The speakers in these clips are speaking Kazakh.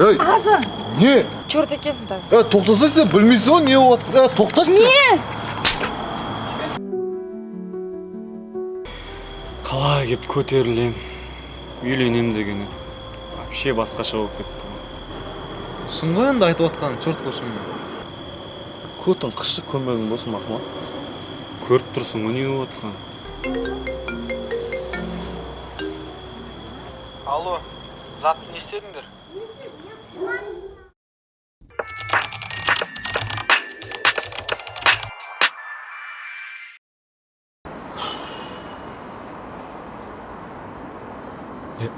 Ей, Азыр. не? Черт екенсің да. Тоқтаса сен білмейсің ғой, не болады? Тоқташы сен. Не? Қалай кеп көтерілем, үйленем деген еді. Вообще басқаша болып кетті. Шын ғой енді айтып отқан, чорт қошым. Көтің қышы көмегің болсын Махмат. Көріп тұрсың ғой не болып отқан. Алло, зат не істедіңдер?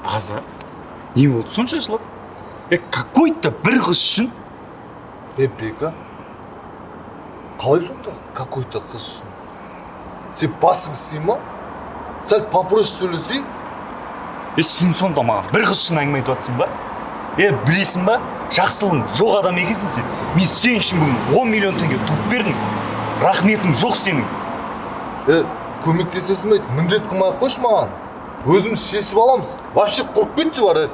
Аза, не болды сонша жылап? Какой-то бір қыз үшін? Бека, қалай сонда? Какой-то қыз үшін? Сен басың істейін ма? Сәл попроще сөйлесейін? Сен сонда маған бір қыз үшін әңгіме айтып жатсың ба? Білесің ба? Жақсылың жоқ адам екенсің сен. Мен сен үшін бүгін 10 миллион теңге туып бердім. Рахметің жоқ сенің. Көмектесесің бе? Міндет қылмай қойшы маған. Өзіміз шешіп аламыз. Вообще қорқып кетші бар,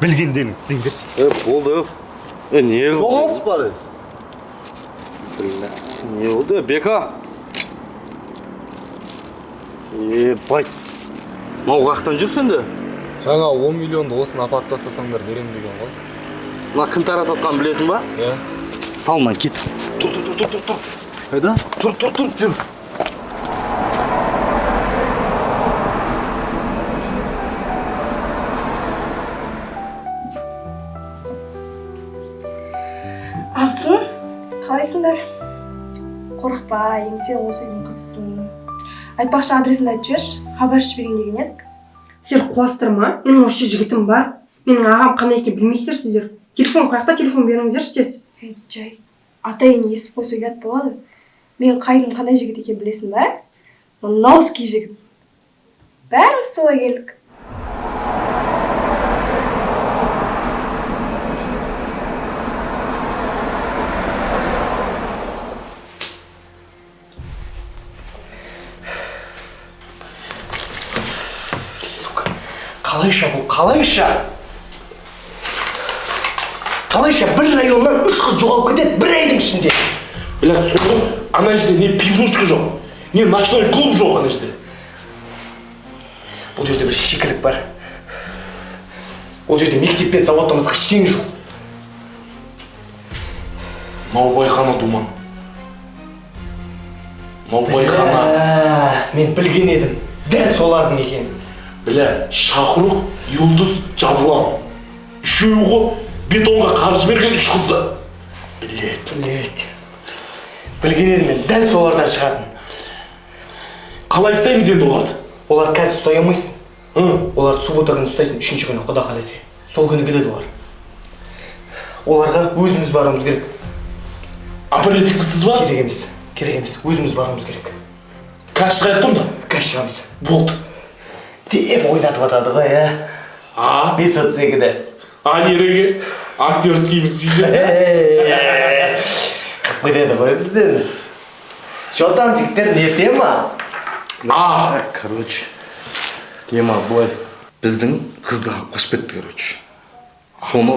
Білгендерің істеңдерші. Болды. Не Жоғалыс бар, Не болды, Бека? Бай. Мынау қақтан жүрсің де? Жаңа 10 миллионды осыны апарып тастасаңдар берем деген ғой. Мына кім таратып жатқанын білесің ба? Салман кет. Тұр. Қайда? Тұр, жүр. Абсын, қалайсыңдар? Қорықпа, енді сен осы үйдің қызысың. Айтпақшы адресіңді айтып жіберші, хабаршы берейін деген едік. Сіздер қуастырма, менің осы жігітім бар. Менің ағам қандай екенін білмейсіздер сіздер. Телефон қаяқта, телефон беріңіздерші тез. Жай, ата-ені естіп қойса ұят болады. Мен қайным қандай жігіт екенін білесің ба? Науский жігіт. Бәріміз солай келдік. Қалайша бір районнан 3 қыз жоғалып кетеді бір айдың ішінде. Бля, соны ана жерде не пивнушка жоқ, не ночной клуб жоқ ана жерде. Бұл жерде бір шикілік бар. Ол жерде мектеп пен заводтан басқа ештеңе жоқ. Наубайхана думан. Наубайхана. Мен білген едім, дәл солардың екенін. Бля, Шахрух, Юлдыз, Жавлан. Үшеуі ғой бетонға қаржы берген 3 қызды. Білет. Білген едім мен, дәл солардан шығатын. Қалай істаймыз енді оларды? Олар қазір ұстай алмайсың. Оларды суббота күні ұстайсың, 3-ші күні құда қаласа. Сол күні келеді олар. Оларға өзіміз баруымыз керек. Оперативсіз ба? Керек емес. Өзіміз баруымыз керек. Каш шығайық онда? Каш шығамыз. Болды. Деп ойнатып атады ғой, 5.32-де. Ереге актерскийміз дейсіз. Қып кетеді ғой бізден. Шо там жігіттер не тема? Короче, тема былай. Біздің қызды алып қашып кетті, короче. Соны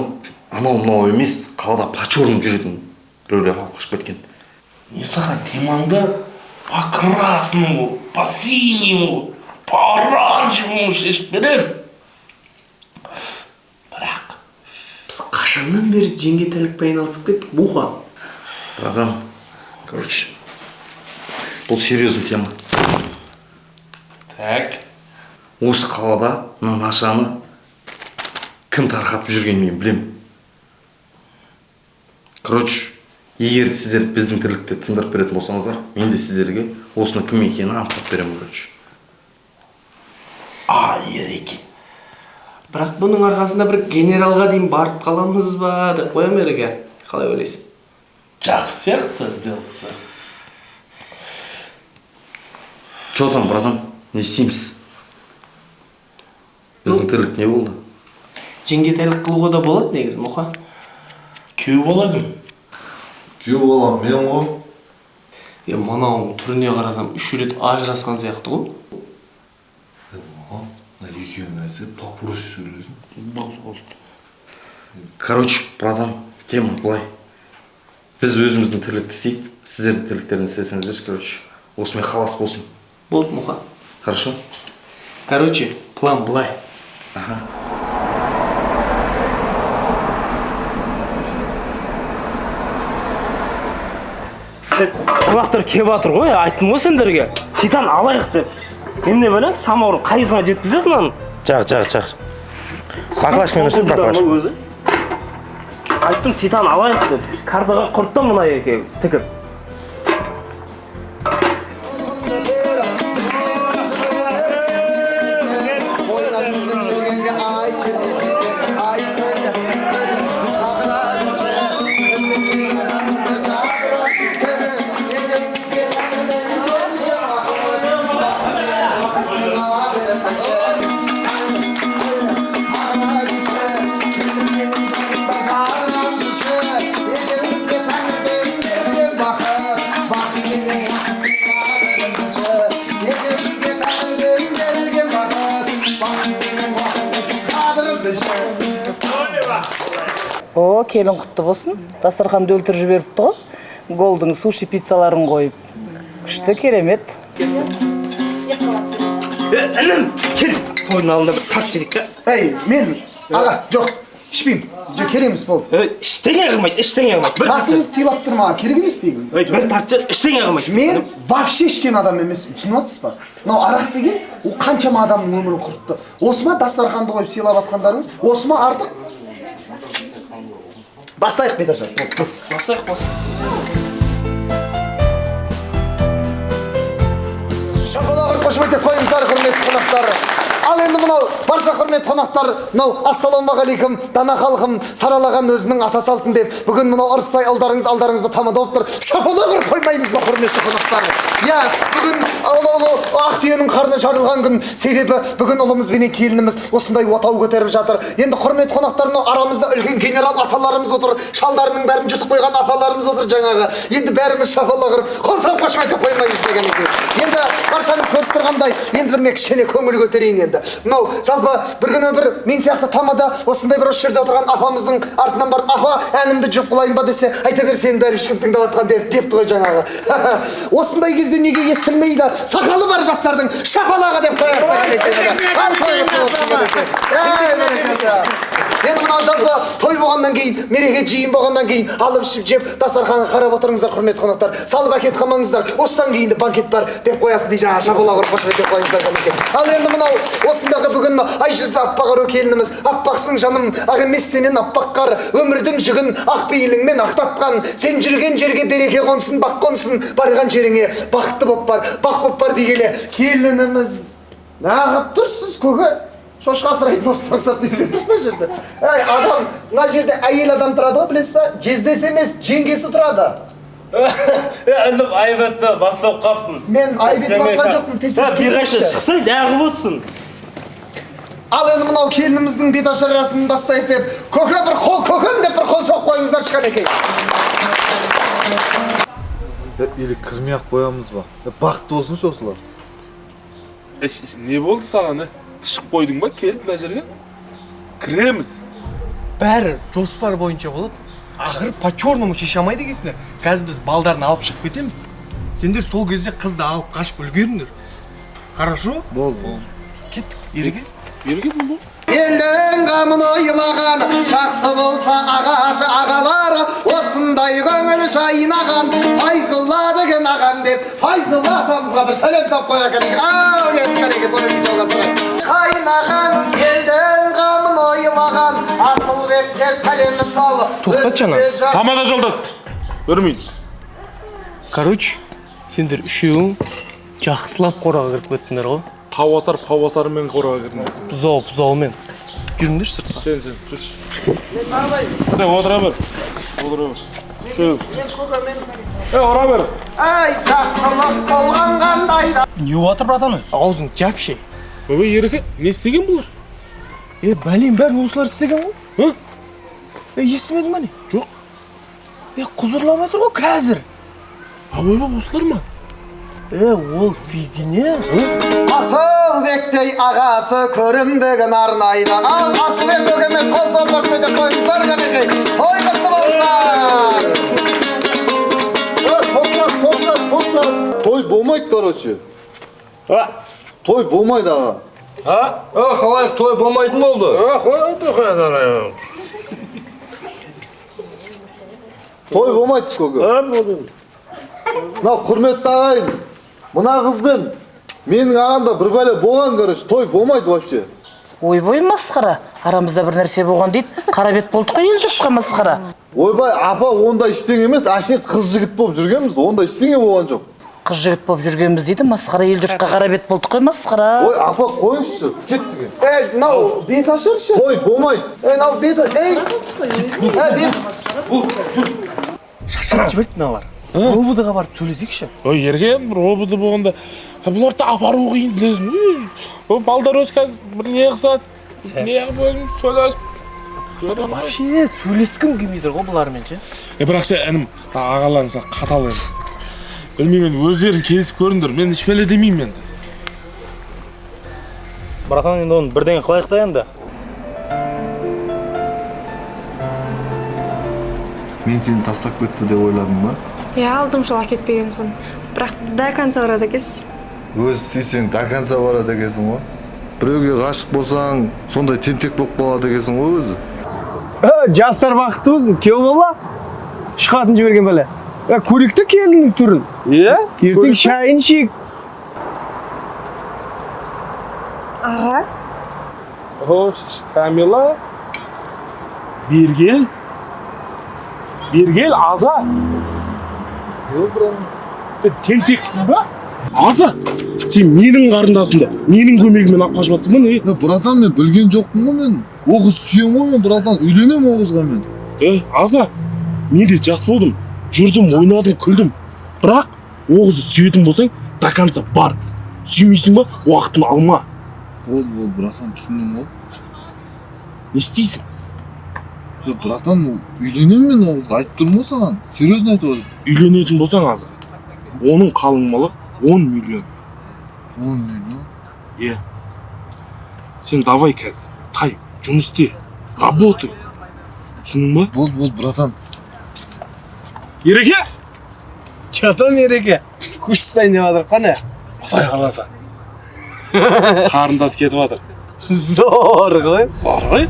анау емес, қалада пачорым жүретін біреулер алып қашып кеткен. Не саған темаңды по красному, по синему, по оранжевому шешіп берем. Бірақ Біз қашаннан бері жеңгетайлықпен айналысып кеттік, буха. Братан, короче, бұл серьезный тема. Так. Осы қалада мына нашаны кім тарқатып жүргенін мен білем. Короче, егер сіздер біздің тірлікті тындырып беретін болсаңыздар, мен де сіздерге осыны кім екенін анықтап беремін, короче. Ереке. Бірақ бұның арқасында бір генералға дейін барып қаламыз ба деп қоям ереке. Қалай ойлайсың? Жақсы сияқты сделался. Чё там, братан? Не істейміз? Біздің тірлік не болды? Жеңгетайлық қылуға да болады негізі, мұха. Күйеу бала кім? Күйеу балам мен ғой. Мынауың түріне қарасам 3 рет ажырасқан сияқты ғой. екеуін әзір топырыш сөйлесін. Бол. Короче, братан, тема былай. Біз өзіміздің тірлікті істейік, сіздердің тірліктерін істесеңіздер, короче, осымен халас болсын. Болды, Мұха. Хорошо? Короче, план былай. Құлақтар кеп жатыр ғой, айттым ғой сендерге. Титан алайық деп. Мен не білем, самаурын қайсына жеткізесің аны? Чақ. Баклашкамен өстіп, баклашка. Айттым Титан алайық деп. Картаға құртты мұна екеуі тікіп. О, келін құтты болсын. Дастарханды өлтіріп жіберіпті ғой. Голдың суши пиццаларын қойып. Күшті, керемет. Інім, кел. Тойдың алдында бір тарт жедік та. Ей, мен, аға, жоқ, ішпеймін. Жоқ, керек емес болды. Іштеңе қылмайды. Қасыңызды сыйлап тұрма, керек емес деймін. Bir tartça іштеңе қылмайды. Мен вообще ішкен адам емеспін, түсініп отырсыз ба? Мынау арақ деген, ол қаншама адамның өмірін құртты. Осыма дастарханды қойып сыйлап жатқандарыңыз, осыма артық. Бастайық Беташар. Бастайық. Шапалағыр қошемет деп қойыңыздар, құрметті қонақтар. Ал енді мынау барша құрметті қонақтар, мынау ассалаумағалейкум, дана халқым саралаған өзінің ата салтын деп, бүгін мынау ырыстай алдарыңызды тамада болып тұр. Шапалағыр қоймаймыз ба, құрметті қонақтар? Я, бүгін ұлы ақ түйенің қарны жарылған күн, себебі бүгін ұлымыз бен келініміз осындай отау көтеріп жатыр. Енді құрметті қонақтар, мынау арамызда үлкен генерал аталарымыз отыр, шалдарының бәрін жұтып қойған апаларымыз отыр жаңағы. Енді бәріміз шапалағыр, қол соғып қошемет деп қоймаймыз деген екен. Енді баршаңыз көріп тұрғандай, енді бір кішкене көңіл көтерейін енді. Мынау жалпы бір күні бір мен сияқты тамада осындай бір осы жерде отырған апамыздың артынан барып, апа, әнімді жүріп қылайын ба десе, айта берсең бәрі ешкім тыңдап жатқан депті ғой жаңағы. Осындай кезде неге естілмейді? Сақалы бар жастардың шапалағы деп енді мынау жалпы той болғаннан кейін, мереке жиын болғаннан кейін алып ішіп жеп дастарханға қарап отырыңыздар, құрметті қонақтар. Салып әкет қалмаңыздар. Осыдан кейін де банкет бар деп қоясын дей жаңа шапалағы қошемет деп қойыңыздар кәнекей. Ал енді мынау осындағы бүгін ай жүзді аппақ ару келініміз, аппақсың жаным, ақ емес сенен аппақ қар, өмірдің жүгін ақ пейіліңмен ақтатқан, сен жүрген жерге береке қонсын, бақ қонсын, барған жеріңе бақытты боп бар, бақ боп бар дегеле. Келініміз нағып тұрсыз көге? Шошқа асырайтын осы мақсат не істеп тұрсың ана жерде? Ей, адам, мына жерде әйел адам тұрады ғой, білесіз ба? Жездесі емес, жеңгесі тұрады. Інім, айбетті баспап қаптым. Мен айбетіп атқан жоқпын, тесіз Биғашы шықсай, дәғып отсын. Ал енді мынау келініміздің Беташар рәсімін бастайық деп, көке бір қол, көкем деп бір қол соғып қойыңыздар шықанекей. Или кірмей-ақ қоямыз ба? Бақытты болсыншы осылар. Не болды саған, Тышып қойдың ба, келіп мына жерге? Кіреміз. Бәрі жоспар бойынша болады. Ақыр по-черному шеше алмай дегенсіңдер. Қазір біз балдарын алып шығып кетеміз. Сендер сол кезде қызды алып қашып үлгеріңдер. Хорошо? Бол. Кеттік, ерге. Болды. Елдің қамын ойлаған, жақсы болса ағашы ағалары, осындай көңіл жайнаған, Файзулла деген ағам деп, Файзулла атамызға бір сәлем салып қояйық кәнекей. Ау, кеттік тойымызды жалғастырайық. Қайнаған, елдің қамын ойлаған, Асылбекке сәлем сал. Тоқтат жана. Тамада жолдас. Көрмейін. Короче, сендер үшеуің жақсылап қораға кіріп кеттіңдер ғой. Павасармен қораға кірдіңдер. Бұзаумен. Жүріңдер сыртқа. Сен, жүрші. Сен отыра бер. Шөп. Ора бер. Ай, жақсылық болған қандайда. Не отыр, братан өз? Аузың жапшы. Өбе, ереке, не істеген бұлар? Бәлем бәрін осылар істеген ғой. Естімедің ба не? Жоқ. Құзырлап отыр ғой қазір. Ойбай, осылар ма? Ол фигня. Асылбектей ағасы көрімдігін арнайдан ал Асылбек көкеміз қол соғып қошеметтеп қойыңыздар кәнекей. Той құтты болсын. Тоқтат. Той болмайды, короче. Той болмайды аға. Қалай той болмайтын болды? Той болмайды, көке. Мынау құрметті ағайын. Мына қызбен менің арамда бір бәле болған, короче. Той болмайды вообще. Ойбой масқара. Арамызда бір нәрсе болған дейді. Қара бет болдық қой ел жұртқа масқара. Ойбай, апа, онда ештеңе емес, ашет қыз жігіт болып жүргенбіз, онда ештеңе болған жоқ. Қыз жігіт болып жүргенбіз дейді, масқара ел жұртқа қара бет болдық қой масқара. Ой, апа, қойыңызшы, кеттік. Мынау бет ашыршы. Той болмайды. Мынау бет бет. Шаршап жіберді мыналар. ОБД-ға барып сөйлесейікші. Ой, ерген бір ОБД болғанда, бұларды апару қиын білесің. Балдар өз қазір бір не қысады, не қып өзім сөйлесіп. Вообще сөйлескім келмейді ғой бұлармен ше. Бірақ ше, інім, ағаларың саған қатал енді. Білмеймін, өздерің келісіп көріңдер, мен ішпеле демеймін енді. Братан, енді оны бірдеңе қылайық та енді. Мен сені тастап кетті деп ойладым ба? Алдым жолға кетпеген соң. Бірақ до конца барады екенсіз. Өз сүйсең до конца барады екенсің ғой. Біреуге ғашық болсаң, сондай тентек болып қалады екенсің ғой өзі. Жастар бақытты болсын, күйеу бола. Шығатын жіберген бәле. Көрейік те келіннің түрін. Ертең шайын ішейік. Аға? Камила, бергел, Аза. Сен тентексің ба? Аза, сен менің қарындасымды, менің көмегімен алып қашып жатсың ба не? Братан, мен білген жоқпын ғой мен. О қыз сүйем ғой мен, братан, үйленем о қызға мен. Аза, мен де жас болдым, жүрдім, ойнадым, күлдім. Бірақ о қызды сүйетін болсаң, до конца бар. Сүймейсің ба, уақытын алма. Бол, братан, түсіндім ғой. Не істейсің? Братан, үйленем мен о қызға, айтып тұрмын ғой саған. Серьезно айтып отыр. Үйленетін болсаң Аза, оның қалың малы 10 миллион. 10 миллион? Е. Сен давай қазір, тай, жұмыс істе, работай. Түсіндің ба? Бол, братан. Ереке? Жатам ереке. Күш ұстайын деп жатыр, қане? Құдай қаласа. Қарындас кетіп жатыр. Зор ғой. Зор ғой?